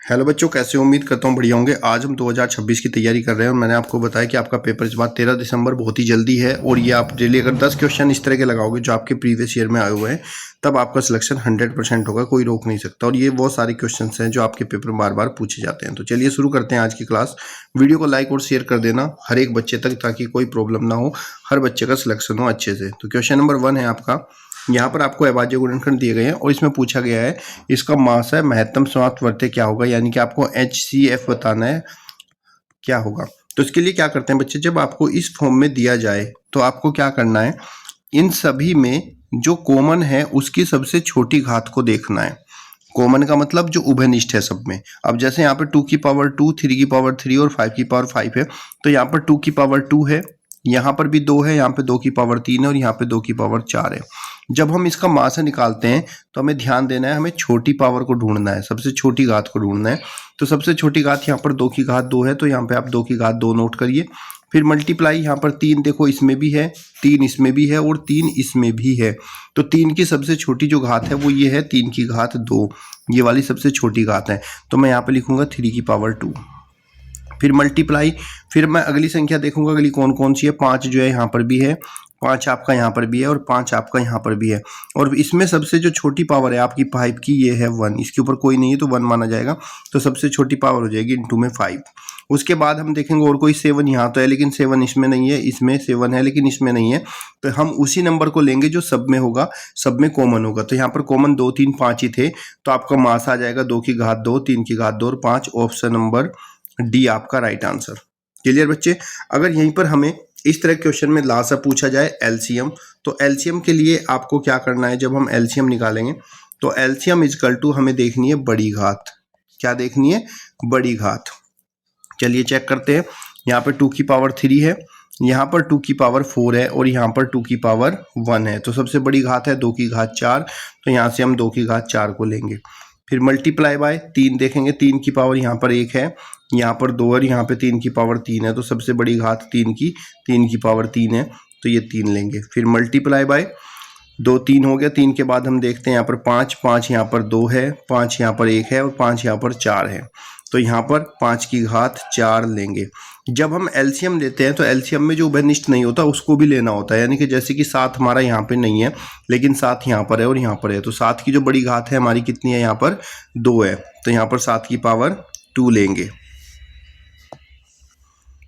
Hello बच्चों, कैसे हो? उम्मीद करता हूँ बढ़िया होंगे। आज हम 2026 की तैयारी कर रहे हैं और मैंने आपको बताया कि आपका पेपर इस बार 13 दिसंबर बहुत ही जल्दी है और ये आप डेली अगर 10 क्वेश्चन इस तरह के लगाओगे जो आपके प्रीवियस ईयर में आए हुए हैं तब आपका सिलेक्शन 100% होगा, कोई रोक नहीं सकता। और ये वो सारे क्वेश्चन हैं जो आपके पेपर में बार बार पूछे जाते हैं। तो चलिए शुरू करते हैं आज की क्लास। वीडियो को लाइक और शेयर कर देना हर एक बच्चे तक ताकि कोई प्रॉब्लम ना हो, हर बच्चे का सिलेक्शन हो अच्छे से। तो क्वेश्चन नंबर 1 है आपका। यहाँ पर आपको अभाज्य गुणनखंड दिए गए हैं और इसमें पूछा गया है इसका मास है महत्तम समाप्त वर्त्य क्या होगा, यानी कि आपको HCF बताना है क्या होगा। तो इसके लिए क्या करते हैं बच्चे, जब आपको इस फॉर्म में दिया जाए तो आपको क्या करना है, इन सभी में जो कॉमन है उसकी सबसे छोटी घात को देखना है। कॉमन का मतलब जो उभयनिष्ठ है सब में। अब जैसे यहाँ पर 2 की पावर 2, 3 की पावर 3 और 5 की पावर 5 है, तो यहाँ पर 2 की पावर 2 है, यहाँ पर भी 2 है, यहाँ पे 2 की पावर 3 है और यहाँ पे 2 की पावर 4 है। जब हम इसका मास निकालते हैं तो हमें ध्यान देना है, हमें छोटी पावर को ढूंढना है, सबसे छोटी घात को ढूंढना है। तो सबसे छोटी घात यहाँ पर 2 की घात 2 है, तो यहाँ पे आप 2 की घात 2 नोट करिए। फिर मल्टीप्लाई यहाँ पर 3 देखो इसमें भी है, 3 इसमें भी है और 3 इसमें भी है। तो 3 की सबसे छोटी जो घात है वो ये है 3 की घात 2, ये वाली सबसे छोटी घात है। तो मैं यहाँ पे लिखूंगा 3 की पावर 2। फिर मल्टीप्लाई, फिर मैं अगली संख्या देखूंगा अगली कौन कौन सी है। 5 जो है यहाँ पर भी है, 5 आपका यहाँ पर भी है और 5 आपका यहाँ पर भी है। और इसमें सबसे जो छोटी पावर है आपकी 5 की, ये है 1, इसके ऊपर कोई नहीं है तो 1 माना जाएगा। तो सबसे छोटी पावर हो जाएगी इनटू में 5। उसके बाद हम देखेंगे और कोई 7 यहाँ तो है लेकिन 7 इसमें नहीं है, इसमें 7 है लेकिन इसमें नहीं है। तो हम उसी नंबर को लेंगे जो सब में होगा, सब में कॉमन होगा। तो यहाँ पर कॉमन 2, 3, 5 ही थे, तो आपका मास आ जाएगा 2 की घात 2, 3 की घात 2 और 5। ऑप्शन नंबर डी आपका राइट आंसर। क्लियर बच्चे? अगर यहीं पर हमें इस तरह क्वेश्चन में ला सा पूछा जाए एलसीएम, तो एलसीएम के लिए आपको क्या करना है, जब हम एलसीएम निकालेंगे तो एलसीएम इजकल टू हमें देखनी है बड़ी घात। क्या देखनी है? बड़ी घात। चलिए चेक करते हैं। यहाँ पर 2 की पावर 3 है, यहाँ पर 2 की पावर 4 है और यहाँ पर 2 की पावर 1 है। तो सबसे बड़ी घात है 2 की घात 4, तो यहाँ से हम 2 की घात 4 को लेंगे। फिर मल्टीप्लाई बाय 3 देखेंगे, 3 की पावर यहाँ पर 1 है, यहाँ पर 2 और यहाँ पे 3 की पावर 3 है। तो सबसे बड़ी घात 3 की पावर 3 है, तो ये 3 लेंगे। फिर मल्टीप्लाई बाय 2, 3 हो गया। 3 के बाद हम देखते हैं यहाँ पर 5 यहाँ पर 2 है, 5 यहाँ पर 1 है और 5 यहाँ पर 4 है। तो यहाँ पर 5 की घात 4 लेंगे। जब हम एलसीएम लेते हैं तो एलसीएम में जो उभयनिष्ठ नहीं होता उसको भी लेना होता है, यानी कि जैसे कि 7 हमारा यहाँ पे नहीं है लेकिन 7 यहाँ पर है और यहाँ पर है। तो 7 की जो बड़ी घात है हमारी कितनी है, यहाँ पर 2 है, तो यहाँ पर 7 की पावर 2 लेंगे।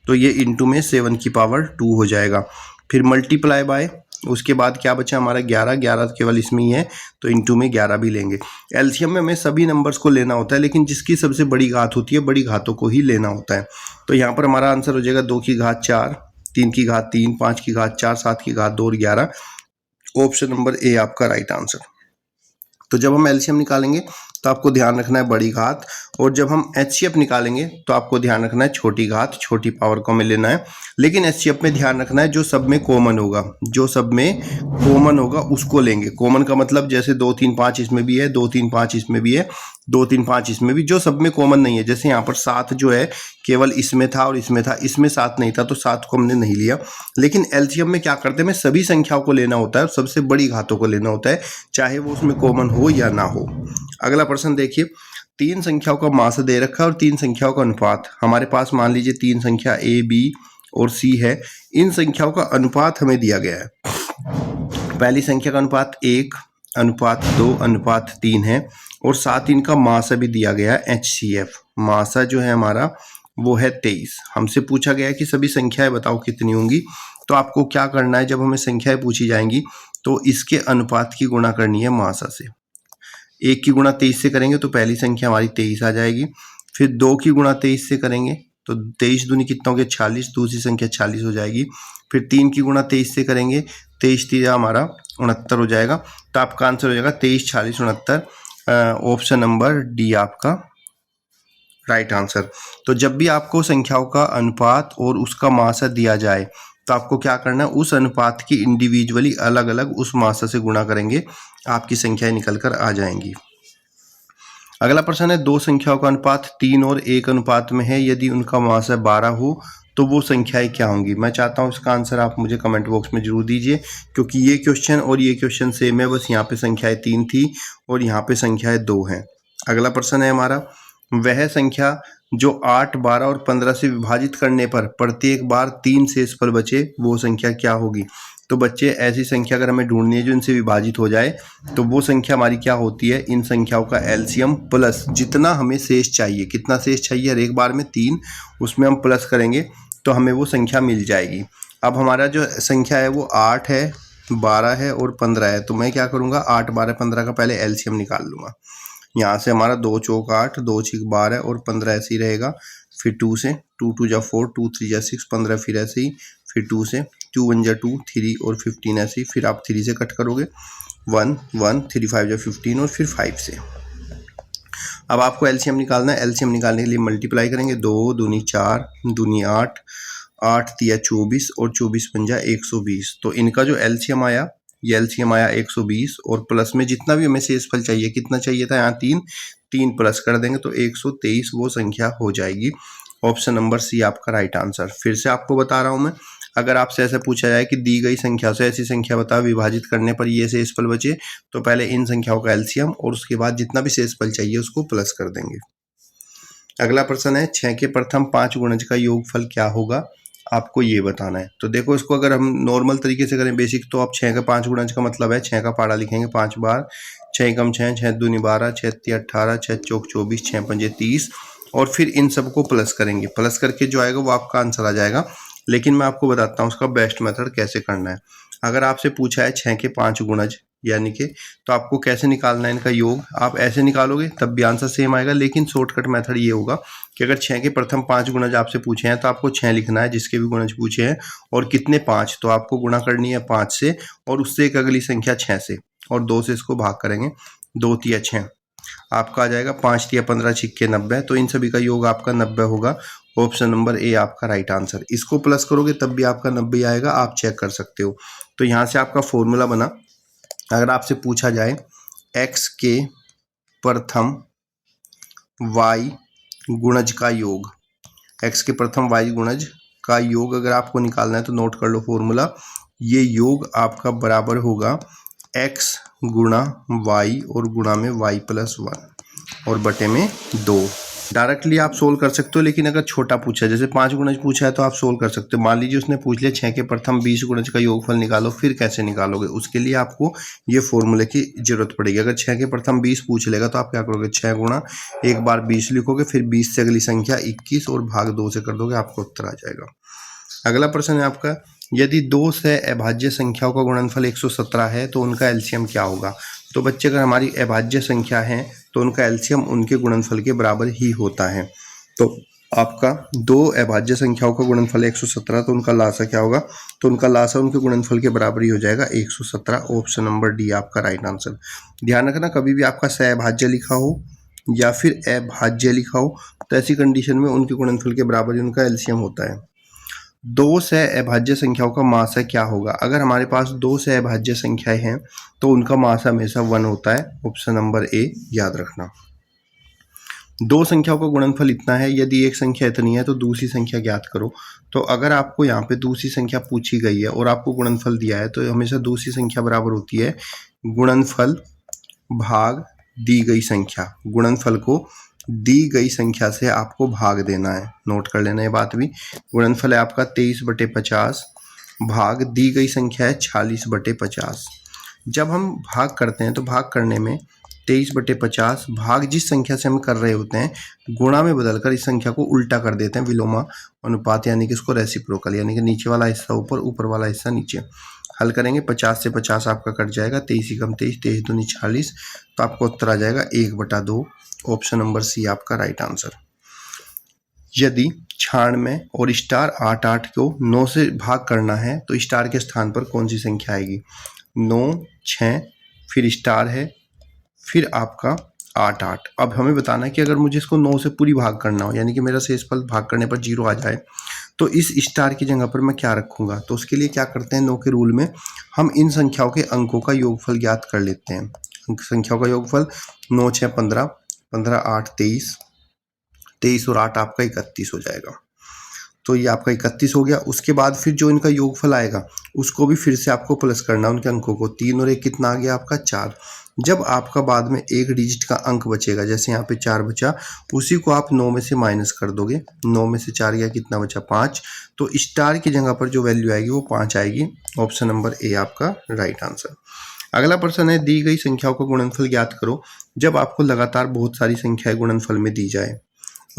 तो ये इंटू में 7 की पावर 2 हो जाएगा। फिर मल्टीप्लाई बाय, उसके बाद क्या बचा हमारा 11 केवल इसमें ही है, तो इंटू में 11 भी लेंगे। एलसीएम में हमें सभी नंबर्स को लेना होता है लेकिन जिसकी सबसे बड़ी घात होती है बड़ी घातों को ही लेना होता है। तो यहाँ पर हमारा आंसर हो जाएगा 2 की घात 4, 3 की घात 3, 5 की घात 4, 7 की घात 2 और 11। ऑप्शन नंबर ए आपका राइट आंसर। तो जब हम एलसीएम निकालेंगे तो आपको ध्यान रखना है बड़ी घात, और जब हम एचसीएफ निकालेंगे तो आपको ध्यान रखना है छोटी घात, छोटी पावर को हमें लेना है। लेकिन एचसीएफ में ध्यान रखना है जो सब में कॉमन होगा, जो सब में कॉमन होगा उसको लेंगे। कॉमन का मतलब जैसे 2, 3, 5 इसमें भी है, 2, 3, 5 इसमें भी है, 2, 3, 5 इसमें भी, जो सब में कॉमन नहीं है। जैसे यहाँ पर 7 जो है केवल इसमें था और इसमें था, इसमें 7 नहीं था तो 7 को हमने नहीं लिया। लेकिन एलसीएम में क्या करते हैं, हमें सभी संख्याओं को लेना होता है, सबसे बड़ी घातों को लेना होता है, चाहे वो उसमें कॉमन हो या ना हो। अगला प्रश्न देखिए, 3 संख्याओं का मास दे रखा है और 3 संख्याओं का अनुपात। हमारे पास मान लीजिए 3 संख्या A, B और C है। इन संख्याओं का अनुपात हमें दिया गया है। पहली संख्या का अनुपात 1, अनुपात 2, अनुपात 3 है और साथ इनका मासा भी दिया गया है HCF। मासा जो है हमारा वो है 23। हमसे पूछा गया है कि सभी संख्याएं बताओ कितनी होंगी। तो आपको क्या करना है, जब हमें संख्याएं पूछी जाएंगी तो इसके अनुपात की गुणा करनी है मासा से। 1 की गुणा 23 से करेंगे तो पहली संख्या हमारी 23 आ जाएगी। फिर 2 की गुणा 23 से करेंगे तो 23 दूनी कितना हो गया 46, दूसरी संख्या 46 हो जाएगी। फिर 3 की गुणा 23 से करेंगे, 23 3 हमारा 69 हो जाएगा। तो आपका आंसर हो जाएगा 23, 46, 69। ऑप्शन नंबर डी आपका राइट आंसर। तो जब भी आपको संख्याओं का अनुपात और उसका मासा दिया जाए तो आपको क्या करना है, उस अनुपात की इंडिविजुअली अलग अलग उस मासा से गुणा करेंगे, आपकी संख्याएं निकल कर आ जाएंगी। अगला प्रश्न है, 2 संख्याओं का अनुपात 3 और 1 अनुपात में है, यदि उनका मासा 12 हो तो वो संख्याएं क्या होंगी। मैं चाहता हूं इसका आंसर आप मुझे कमेंट बॉक्स में जरूर दीजिए, क्योंकि ये क्वेश्चन और ये क्वेश्चन सेम है, बस यहाँ पे संख्याएं 3 थी और यहाँ पे संख्याएं 2 हैं। अगला प्रश्न है हमारा, वह संख्या जो 8, 12 और 15 से विभाजित करने पर प्रत्येक बार 3 शेषफल बचे, वो संख्या क्या होगी। तो बच्चे ऐसी संख्या अगर हमें ढूंढनी है जो इनसे विभाजित हो जाए, तो वो संख्या हमारी क्या होती है, इन संख्याओं का एलसीएम प्लस जितना हमें शेष चाहिए, कितना शेष चाहिए हर एक बार में 3, उसमें हम प्लस करेंगे तो हमें वो संख्या मिल जाएगी। अब हमारा जो संख्या है वो 8 है, 12 है और 15 है। तो मैं क्या करूँगा, 8, 12, 15 का पहले एलसीएम निकाल लूँगा। यहाँ से हमारा 2 चौक 8, 2 छीक 12 और 15 ऐसे ही रहेगा। फिर 2 से 2 2 जा 4, 2 3 जा 6, 15 फिर ऐसे ही। फिर 2 से 2 1 जा 2, 3 और 15 ऐसे ही। फिर आप 3 से कट करोगे 1 1, 3 5 जा 15 और फिर 5 से। अब आपको एलसीएम निकालना है। एलसीएम निकालने के लिए मल्टीप्लाई करेंगे, 2 दूनी 4, दूनी 8, 8 तिया 24 और 24 पंजा 120। तो इनका जो एलसीएम आया, ये एलसीएम आया 120 और प्लस में जितना भी हमें शेषफल चाहिए, कितना चाहिए था यहाँ 3, 3 प्लस कर देंगे तो 123 वो संख्या हो जाएगी। ऑप्शन नंबर सी आपका राइट आंसर। फिर से आपको बता रहा हूँ मैं, अगर आपसे ऐसे पूछा जाए कि दी गई संख्या से ऐसी संख्या बताओ विभाजित करने पर ये शेषफल बचे, तो पहले इन संख्याओं का एलसीएम और उसके बाद जितना भी शेषफल चाहिए उसको प्लस कर देंगे। अगला प्रश्न है, 6 के प्रथम 5 गुणज का योगफल क्या होगा, आपको ये बताना है। तो देखो, इसको अगर हम नॉर्मल तरीके से करें बेसिक, तो आप 6 का 5 गुणज का मतलब है 6 का पाड़ा लिखेंगे 5 बार, 6 कम 6, 6 दूनी 12, 6 तिया 18, 6 चौक 24, 6 पंजे 30 और फिर इन सबको प्लस करेंगे। प्लस करके जो आएगा वो आपका आंसर आ जाएगा। लेकिन मैं आपको बताता हूँ उसका बेस्ट मेथड कैसे करना है। अगर आपसे पूछा है 6 के 5 गुणज यानी कि, तो आपको कैसे निकालना है इनका योग, आप ऐसे निकालोगे तब भी आंसर सेम आएगा। लेकिन शॉर्टकट मेथड ये होगा कि अगर 6 के प्रथम 5 गुणज आपसे पूछे हैं तो आपको 6 लिखना है जिसके भी गुणज पूछे हैं, और कितने 5, तो आपको गुणा करनी है 5 से और उससे एक अगली संख्या 6 से और 2 से इसको भाग करेंगे। 2 तिया 6 आपका आ जाएगा, 5 तिया 15 छिक्के 90। तो इन सभी का योग आपका 90 होगा। ऑप्शन नंबर ए आपका राइट आंसर। इसको प्लस करोगे तब भी आपका 90 आएगा, आप चेक कर सकते हो। तो यहाँ से आपका फॉर्मूला बना, अगर आपसे पूछा जाए x के प्रथम y गुणज का योग, x के प्रथम y गुणज का योग अगर आपको निकालना है तो नोट कर लो फॉर्मूला। ये योग आपका बराबर होगा x गुणा y और गुणा में y प्लस 1 और बटे में 2। डायरेक्टली आप सोल्व कर सकते हो, लेकिन अगर छोटा पूछा है जैसे 5 गुणज पूछा है तो आप सोल्व कर सकते हो। मान लीजिए उसने पूछ लिया 6 के प्रथम 20 गुणज का योगफल निकालो, फिर कैसे निकालोगे, उसके लिए आपको ये फॉर्मूले की जरूरत पड़ेगी। अगर 6 के प्रथम 20 पूछ लेगा तो आप क्या करोगे, 6 गुणा एक बार 20 लिखोगे, फिर 20 से अगली संख्या 21 और भाग 2 से कर दोगे, आपको उत्तर आ जाएगा। अगला प्रश्न है आपका, यदि 2 से अभाज्य संख्याओं का गुणनफल 117 है तो उनका एलसीएम क्या होगा। तो बच्चे, अगर हमारी अभाज्य संख्या है तो उनका एलसीएम उनके गुणनफल के बराबर ही होता है। तो आपका 2 अभाज्य संख्याओं का गुणनफल 117, तो उनका लासा क्या होगा, तो उनका लासा उनके गुणनफल के बराबर ही हो जाएगा 117। ऑप्शन नंबर डी आपका राइट आंसर। ध्यान रखना, कभी भी आपका सहअभाज्य लिखा हो या फिर अभाज्य लिखा हो तो ऐसी कंडीशन में उनके गुणनफल के बराबर ही उनका एलसीएम होता है। 2 से अभाज्य संख्याओं का मासा क्या होगा। अगर हमारे पास 2 से अभाज्य संख्याएं हैं तो उनका मासा हमेशा 1 होता है। ऑप्शन नंबर ए याद रखना। 2 संख्याओं का गुणनफल इतना है, यदि एक संख्या इतनी है तो दूसरी संख्या ज्ञात करो। तो अगर आपको यहाँ पे दूसरी संख्या पूछी गई है और आपको गुणनफल दिया है तो हमेशा दूसरी संख्या बराबर होती है गुणनफल भाग दी गई संख्या। गुणनफल को दी गई संख्या से आपको भाग देना है, नोट कर लेना ये बात भी। गुणनफल है आपका 23/50 भाग दी गई संख्या है 46/50। जब हम भाग करते हैं तो भाग करने में 23/50 भाग जिस संख्या से हम कर रहे होते हैं गुणा में बदलकर इस संख्या को उल्टा कर देते हैं, विलोमा अनुपात, यानी कि इसको रेसिप्रोकल, यानी कि नीचे वाला हिस्सा ऊपर, ऊपर वाला हिस्सा नीचे। हल करेंगे 50 से 50 आपका कट जाएगा, 23 कम 23, 23 दूनी 40, तो आपका उत्तर आ जाएगा 1/2। ऑप्शन नंबर सी आपका राइट आंसर। यदि 96 और स्टार 88 को 9 से भाग करना है तो स्टार के स्थान पर कौन सी संख्या आएगी। 9, 6 फिर स्टार है, फिर आपका 88। अब हमें बताना है कि अगर मुझे इसको 9 से पूरी भाग करना हो, यानी कि मेरा शेषफल भाग करने पर 0 आ जाए, तो इस स्टार की जगह पर मैं क्या रखूंगा। तो उसके लिए क्या करते हैं, 9 के रूल में हम इन संख्याओं के अंकों का योगफल ज्ञात कर लेते हैं। संख्याओं का योगफल 9, 6, 15, 15, 8, 23, 23 और 8 आपका 31 हो जाएगा। तो ये आपका 31 हो गया। उसके बाद फिर जो इनका योगफल आएगा उसको भी फिर से आपको प्लस करना उनके अंकों को। 3 और 1 कितना आ गया आपका 4। जब आपका बाद में एक डिजिट का अंक बचेगा, जैसे यहाँ पे 4 बचा, उसी को आप 9 में से माइनस कर दोगे। 9 में से 4 गया, कितना बचा? 5। तो स्टार की जगह पर जो वैल्यू आएगी वो 5 आएगी। ऑप्शन नंबर ए आपका राइट आंसर। अगला प्रश्न है, दी गई संख्याओं का गुणनफल ज्ञात करो। जब आपको लगातार बहुत सारी संख्याएं गुणनफल में दी जाए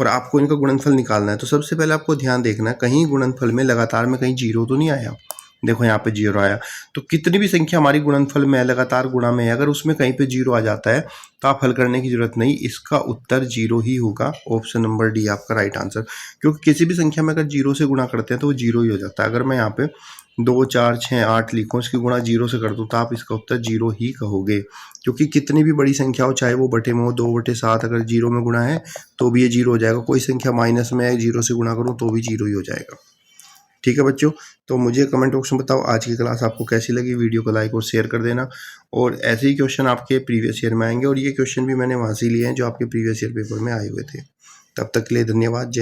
और आपको इनका गुणनफल निकालना है, तो सबसे पहले आपको ध्यान देखना है कहीं गुणनफल में लगातार में कहीं जीरो तो नहीं आया। देखो यहाँ पे जीरो आया। तो कितनी भी संख्या हमारी गुणनफल में है, लगातार गुणा में है, अगर उसमें कहीं पे जीरो आ जाता है तो आप हल करने की जरूरत नहीं, इसका उत्तर जीरो ही होगा। ऑप्शन नंबर डी आपका राइट आंसर। क्योंकि किसी भी संख्या में अगर जीरो से गुणा करते हैं तो वो जीरो ही हो जाता है। अगर मैं यहाँ पे 2, 4, 6, 8 लिखूँ, इसकी गुणा जीरो से कर दूँ तो आप इसका उत्तर जीरो ही कहोगे। क्योंकि कितनी भी बड़ी संख्या हो, चाहे वो बटे में हो, 2/7, अगर जीरो में गुणा है तो भी ये जीरो हो जाएगा। कोई संख्या माइनस में है, जीरो से गुणा करूँ तो भी जीरो ही हो जाएगा। ठीक है बच्चों, तो मुझे कमेंट बॉक्स में बताओ आज की क्लास आपको कैसी लगी। वीडियो को लाइक और शेयर कर देना, और ऐसे ही क्वेश्चन आपके प्रीवियस ईयर में आएंगे, और ये क्वेश्चन भी मैंने वहाँ से लिए हैं जो आपके प्रीवियस ईयर पेपर में आए हुए थे। तब तक के लिए धन्यवाद।